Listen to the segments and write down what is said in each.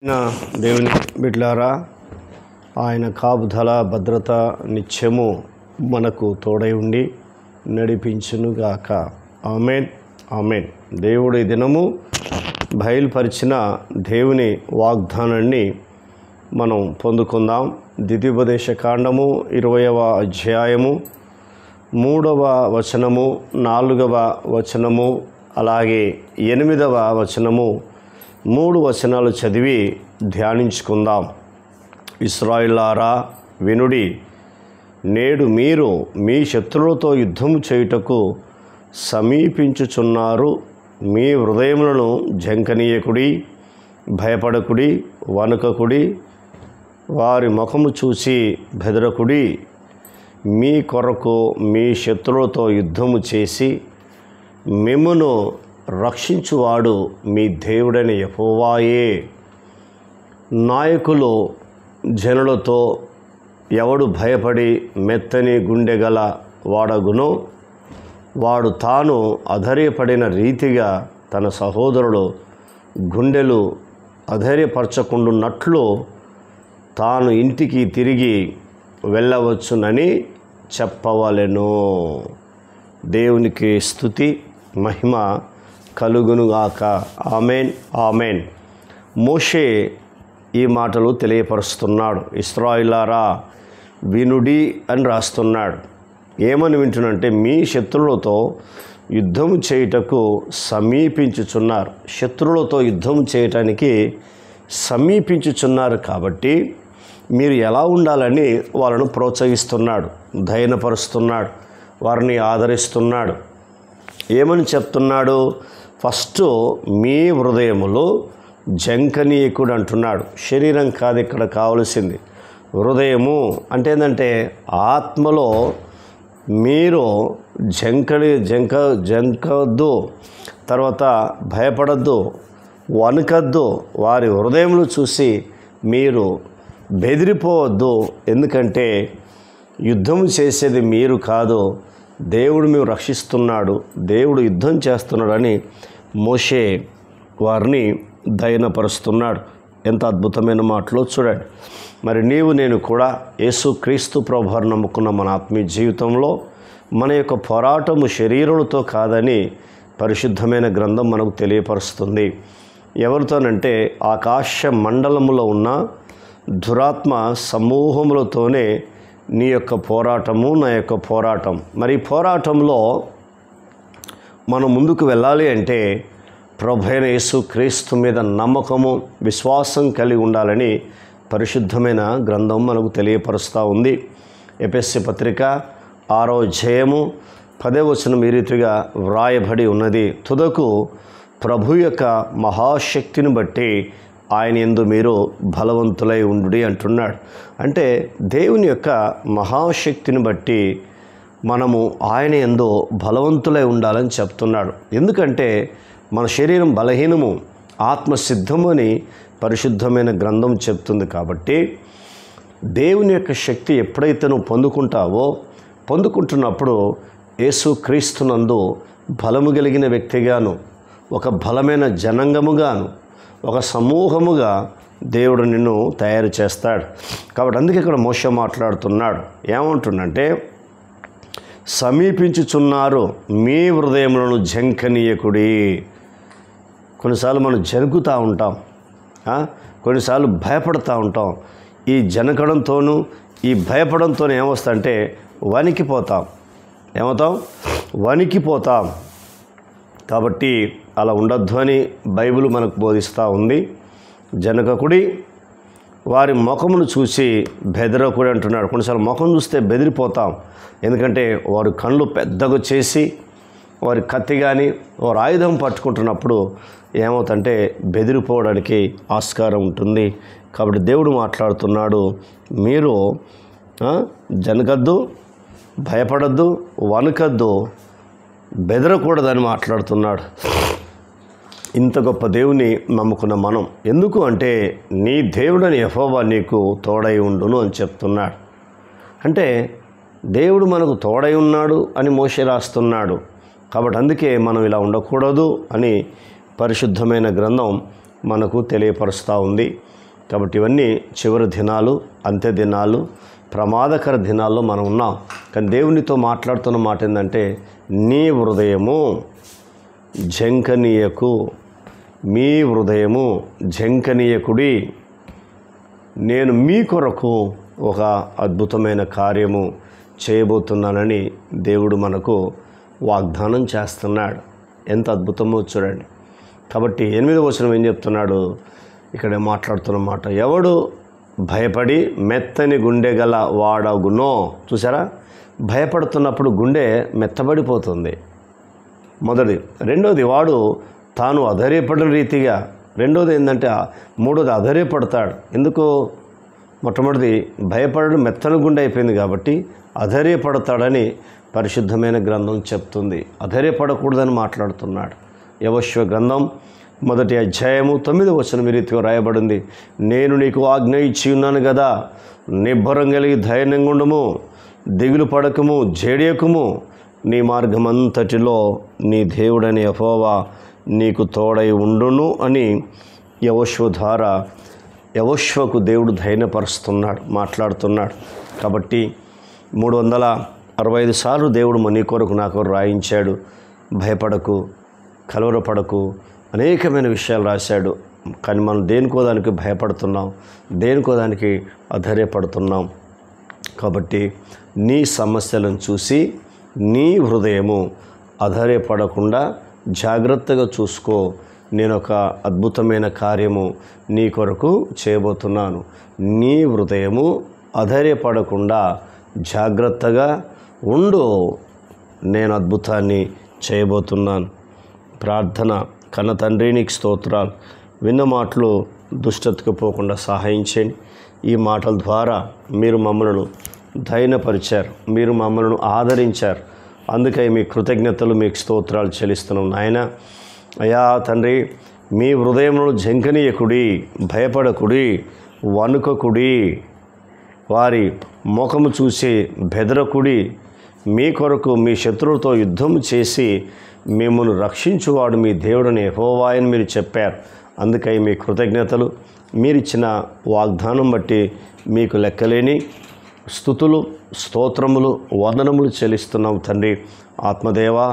నా దేవుని బిడ్డలారా, ఆయన కాపుదల భద్రత నిత్యము మనకు తోడై ఉండి నడిపించునుగాక. ఆమేన్ ఆమేన్. దేవుడు ఈ దినము బయలుపరిచిన దేవుని వాగ్దానాన్ని మనం పొందుకుందాం. ద్వితీయోపదేశ కాండము 20వ అధ్యాయము 3వ వచనము, 4వ వచనము, అలాగే 8వ వచనము, 3 వచనాలు చదివి ధ్యానించుకుందాం. ఇశ్రాయేలులారా వినుడి, నేడు మీరు మీ శత్రువులతో యుద్ధము చేయుటకు సమీపించుచున్నారు. మీ హృదయములను జంకనీయకుడి, భయపడకుడి, వణకకుడి, వారి ముఖము చూసి బెదరకుడి. మీ కొరకు మీ శత్రువులతో యుద్ధము చేసి మిమ్మును రక్షించువాడు మీ దేవుడైన యెహోవాయే. నాయకులు జనులతో ఎవడు భయపడి మెత్తని గుండె గల వాడగునో వాడు తాను అధైర్యపడిన రీతిగా తన సహోదరులు గుండెలు అధైర్యపరచకుండున్నట్లు తాను ఇంటికి తిరిగి వెళ్ళవచ్చునని చెప్పవలెను. దేవునికి స్తుతి మహిమ కలుగునుగాక. ఆమేన్ ఆమేన్. మోషే ఈ మాటలు తెలియపరుస్తున్నాడు. ఇశ్రాయేలులారా వినుడి అని రాస్తున్నాడు. ఏమని వింటున్నంటే, మీ శత్రువులతో యుద్ధం చేయుటకు సమీపించుచున్నారు. శత్రువులతో యుద్ధం చేయటానికి సమీపించుచున్నారు కాబట్టి మీరు ఎలా ఉండాలని వాళ్ళను ప్రోత్సహిస్తున్నాడు, ధైర్యపరుస్తున్నాడు, వారిని ఆదరిస్తున్నాడు. ఏమని చెప్తున్నాడు? ఫస్ట్ మీ హృదయములో జంకనీయకుడు అంటున్నాడు. శరీరం కాదు ఇక్కడ కావలసింది, హృదయము. అంటే ఏంటంటే ఆత్మలో మీరు జంకద్దు, తర్వాత భయపడద్దు, వణకద్దు. వారి హృదయములు చూసి మీరు బెదిరిపోవద్దు. ఎందుకంటే యుద్ధం చేసేది మీరు కాదు, దేవుడు మేము రక్షిస్తున్నాడు, దేవుడు యుద్ధం చేస్తున్నాడని మోషే వారిని ధైర్యపరుస్తున్నాడు. ఎంత అద్భుతమైన మాటలో చూడండి. మరి నీవు నేను కూడా యేసుక్రీస్తు ప్రభువును నమ్ముకున్న మన ఆత్మీయ జీవితంలో మన యొక్క పోరాటము శరీరులతో కాదని పరిశుద్ధమైన గ్రంథం మనకు తెలియపరుస్తుంది. ఎవరితోనంటే ఆకాశ మండలములో ఉన్న దురాత్మ సమూహములతోనే నీ యొక్క పోరాటము, నా యొక్క పోరాటం. మరి పోరాటంలో మనం ముందుకు వెళ్ళాలి అంటే ప్రభువైన యేసుక్రీస్తు మీద నమ్మకము, విశ్వాసం కలిగి ఉండాలని పరిశుద్ధమైన గ్రంథం మనకు తెలియపరుస్తూ ఉంది. ఎఫెసీ పత్రిక 6వ అధ్యాయము 10వ వచనం ఈ రీతిగా వ్రాయబడి ఉన్నది. తుదకు ప్రభు యొక్క మహాశక్తిని బట్టి ఆయన యందు మీరు బలవంతులై ఉండుడి అంటున్నాడు. అంటే దేవుని యొక్క మహాశక్తిని బట్టి మనము ఆయన యందు బలవంతులై ఉండాలని చెప్తున్నాడు. ఎందుకంటే మన శరీరం బలహీనము, ఆత్మ సిద్ధము అని పరిశుద్ధమైన గ్రంథం చెప్తుంది. కాబట్టి దేవుని యొక్క శక్తి ఎప్పుడైతే నువ్వు పొందుకుంటున్నప్పుడు యేసుక్రీస్తునందు బలము కలిగిన వ్యక్తిగాను, ఒక బలమైన జనాంగముగాను, ఒక సమూహముగా దేవుడు నిన్ను తయారు చేస్తాడు. కాబట్టి అందుకే ఇక్కడ మోషే మాట్లాడుతున్నాడు. ఏమంటున్నంటే, సమీపించుచున్నారు, మీ హృదయములను జంకనీయకుడి. కొన్నిసార్లు మనం జరుగుతూ ఉంటాం, కొన్నిసార్లు భయపడుతూ ఉంటాం. ఈ జనకడంతోనూ ఈ భయపడంతోనే ఏమొస్తుందంటే వణికిపోతాం. ఏమవుతాం? వణికిపోతాం. కాబట్టి అలా ఉండొద్దు అని బైబిల్ మనకు బోధిస్తూ ఉంది. జనకకుడి, వారి ముఖమును చూసి బెదరకుడి అంటున్నాడు. కొన్నిసార్లు ముఖం చూస్తే బెదిరిపోతాం. ఎందుకంటే వారి కళ్ళు పెద్దగా చేసి వారి కత్తి కానీ వారి ఆయుధం పట్టుకుంటున్నప్పుడు ఏమవుతుందంటే బెదిరిపోవడానికి ఆస్కారం ఉంటుంది. కాబట్టి దేవుడు మాట్లాడుతున్నాడు, మీరు జనకద్దు, భయపడద్దు, వణకద్దు, బెదరకూడదని మాట్లాడుతున్నాడు. ఇంత గొప్ప దేవుని నమ్ముకున్న మనం ఎందుకు అంటే, నీ దేవుడని యెహోవా నీకు తోడై ఉండును అని చెప్తున్నాడు. అంటే దేవుడు మనకు తోడై ఉన్నాడు అని మోషే రాస్తున్నాడు. కాబట్టి అందుకే మనం ఇలా ఉండకూడదు అని పరిశుద్ధమైన గ్రంథం మనకు తెలియపరుస్తూ ఉంది. కాబట్టి ఇవన్నీ చివరి దినాలు, అంత్య దినాలు, ప్రమాదకర దినాల్లో మనం ఉన్నాం. కానీ దేవునితో మాట్లాడుతున్న మాట ఏంటంటే, నీ హృదయము జంకనీయకు, మీ హృదయము జంకనీయకుడి, నేను మీ కొరకు ఒక అద్భుతమైన కార్యము చేయబోతున్నానని దేవుడు మనకు వాగ్దానం చేస్తున్నాడు. ఎంత అద్భుతమో చూడండి. కాబట్టి 8వ వచనం ఏం చెప్తున్నాడు, ఇక్కడ మాట్లాడుతున్న మాట, ఎవడు భయపడి మెత్తని గుండె గల వాడగునో. చూసారా, భయపడుతున్నప్పుడు గుండె మెత్తబడిపోతుంది. మొదటిది. రెండోది, వాడు తాను అధైర్యపడిన రీతిగా. రెండోది ఏంటంటే, మూడోది అధైర్యపడతాడు. ఎందుకు? మొట్టమొదటిది భయపడడం మెత్తని గుండె అయిపోయింది కాబట్టి అధైర్యపడతాడని పరిశుద్ధమైన గ్రంథం చెప్తుంది. అధైర్యపడకూడదని మాట్లాడుతున్నాడు. యెహోషువ గ్రంథం 1వ అధ్యాయము 9వ వచనం ఈ రీతిగా రాయబడింది, నేను నీకు ఆజ్ఞ ఇచ్చి ఉన్నాను కదా, నిబ్బరం కలిగి ధైర్యంగా ఉండుము, దిగులు పడకము, జేడియకుము, నీ మార్గమంతటిలో నీ దేవుడని యెహోవా నీకు తోడై ఉండును అని యెహోషువ ద్వారా యెహోషువకు దేవుడు ధైర్యపరుస్తున్నాడు, మాట్లాడుతున్నాడు. కాబట్టి 365 సార్లు దేవుడు నీ కొరకు నా కొరకు రాయించాడు. భయపడకు, కలవరపడకు, అనేకమైన విషయాలు రాశాడు. కానీ మనం దేనికో దానికి భయపడుతున్నాం, దేనికో దానికి అధైర్యపడుతున్నాం. కాబట్టి నీ సమస్యలను చూసి నీ హృదయము అధైర్యపడకుండా జాగ్రత్తగా చూసుకో. నేను ఒక అద్భుతమైన కార్యము నీ కొరకు చేయబోతున్నాను. నీ హృదయము అధైర్యపడకుండా జాగ్రత్తగా ఉండు, నేను అద్భుతాన్ని చేయబోతున్నాను. ప్రార్థన. కన్న తండ్రి, నీకు స్తోత్రాలు. విన్న మాటలు దుష్టతకు పోకుండా సహాయం చేయండి. ఈ మాటల ద్వారా మీరు మమ్మల్ని ధైర్యపరిచారు, మీరు మమ్మల్ని ఆదరించారు. అందుకై మీ కృతజ్ఞతలు, మీకు స్తోత్రాలు చెల్లిస్తున్నాం నాయన. అయ్యా తండ్రి, మీ హృదయంలో జంకనీయకుడి, భయపడకుడి, వణుకకుడి, వారి ముఖము చూసి బెదరకుడి, మీ కొరకు మీ శత్రువులతో యుద్ధం చేసి మిమ్మల్ని రక్షించువాడు మీ దేవుడని యెహోవా అని మీరు చెప్పారు. అందుకై మీ కృతజ్ఞతలు, మీరిచ్చిన వాగ్దానం బట్టి మీకు లెక్కలేని స్తుతులు, స్తోత్రములు, వందనములు చెల్లిస్తున్నాం తండ్రి. ఆత్మదేవా,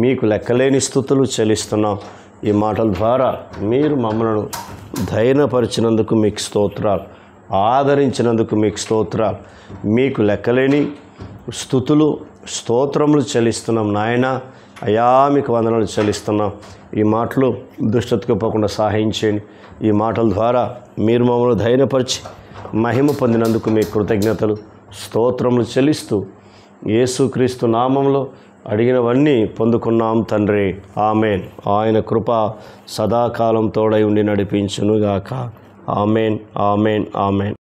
మీకు లెక్కలేని స్తుతులు చెల్లిస్తున్నాం. ఈ మాటల ద్వారా మీరు మమ్మల్ని ధైర్యపరిచినందుకు మీకు స్తోత్రాలు, ఆదరించినందుకు మీకు స్తోత్రాలు. మీకు లెక్కలేని స్తుతులు, స్తోత్రములు చెల్లిస్తున్నాం నాయన. అయ్యా, మీకు వందనాలు చెల్లిస్తున్నాం. ఈ మాటలు దుష్టతకు పోకుండా సహాయం చేయండి. ఈ మాటల ద్వారా మీరు మమ్మల్ని ధైర్యపరిచి మహిమ పొందినందుకు మీకు కృతజ్ఞతలు, స్తోత్రములు చెల్లిస్తూ యేసుక్రీస్తు నామంలో అడిగినవన్నీ పొందుకున్నాం తండ్రి. ఆమెన్. ఆయన కృప సదాకాలం తోడై ఉండి నడిపించునుగాక. Amen, amen, amen.